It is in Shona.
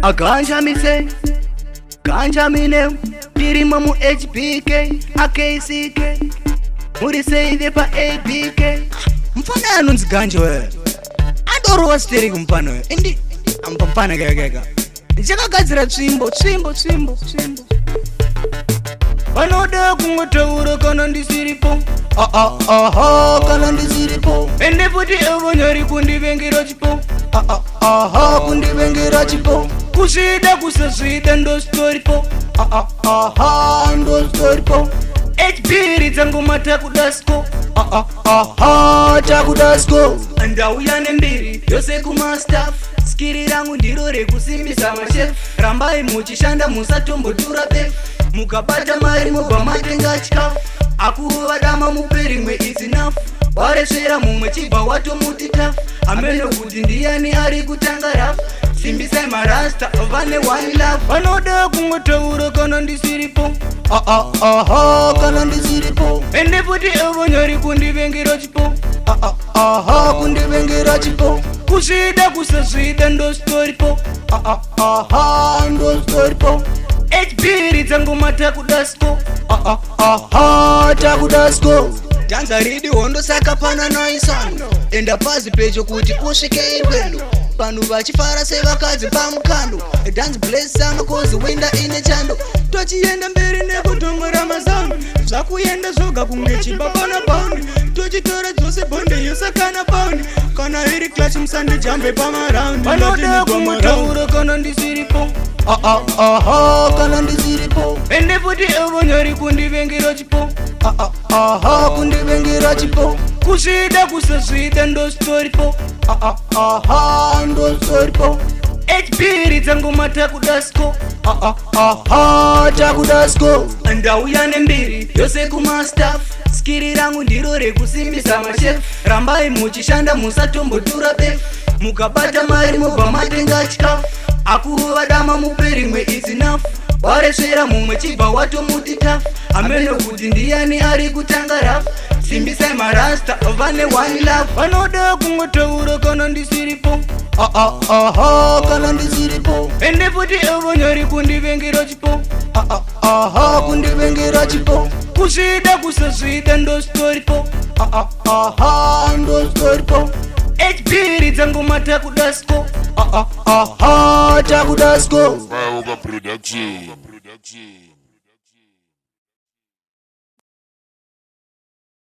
A ganja me say, ganja me name. Tiri mamu HBK, a KCK. Muri say de pa ABK. Mfana anunzi ganja we. Adoro wa steri kumpano we. Indi, ampampana gagagaga. Njaka gazira twimbo. Anoda kungotaura kana ndisiripo. Kana ndisiripo. Ende futi evonyari kundivengira chipo. Kundivengira chipo. Kusida kusasida ndo story po. Ndo story po. HBiri zangu mata kudasko. Chakudasko. Andauya nembiri yose kumastaff. Skiri rangu ndiro rekusimbisa machef. Rambai muchishanda musatombotura beef. Mukabata mari mobva matenga chikafu. Akuru vadama muperi mwe is enough. Waresvera mumwe chibva watomuti tafu. Ameno kuti ndiani ari kutanga rafu. Simbisai marasta vane one love. Vanoda kungotaura kana ndisiripo. Kana ndisiripo. Ende futi evonyari kundivengira chipo. Kundivengira chipo. Kusvida kusasvida ndo story po. Ndo story po. HBiri zangu mata kudasko. Takudasko. Tanza ridi hondo saka pana noisano. Enda pazi pecho kuti kusvike irwendo. Vanhu vachifara sevakadzi pamukando. Dance bless sana kozi winda ine chando. Tochienda mberi nekutomora mazano. Zvakuyenda zvoga kunge chibaba na paundi. Tochitora dzose bonde yosakana paundi. Kana iri clutch musande jambe pamaraundi. Vanoda kumutaura kana ndisiripo. Kana ndisiripo. Ende futi evonyari kundivengira chipo. Kundivengira chipo. Kusvida kusasvida ndo story po. Ndo story po. HBiri zangu mata kudasko. Chakudasko. Andauya nembiri yose kumastaff. Skiri rangu ndiro rekusimbisa machef. Rambai muchishanda musatombotura beef. Mukabata mari mobva matenga chikafu. Akuru vadama muperi mwe is enough. Waresvera mumwe chibva watomuti tafu. Ameno kuti ndiani ari kutanga rafu. Simbisai marasta vane one love. Vanoda kungotaura kana ndisiripo. Kana ndisiripo. Ende futi evonyari kundivengira chipo. Kundivengira chipo. Kusvida kusasvida ndo story po. Ndo story po. HBiri zangu mata kudasko. Takudasko. Production.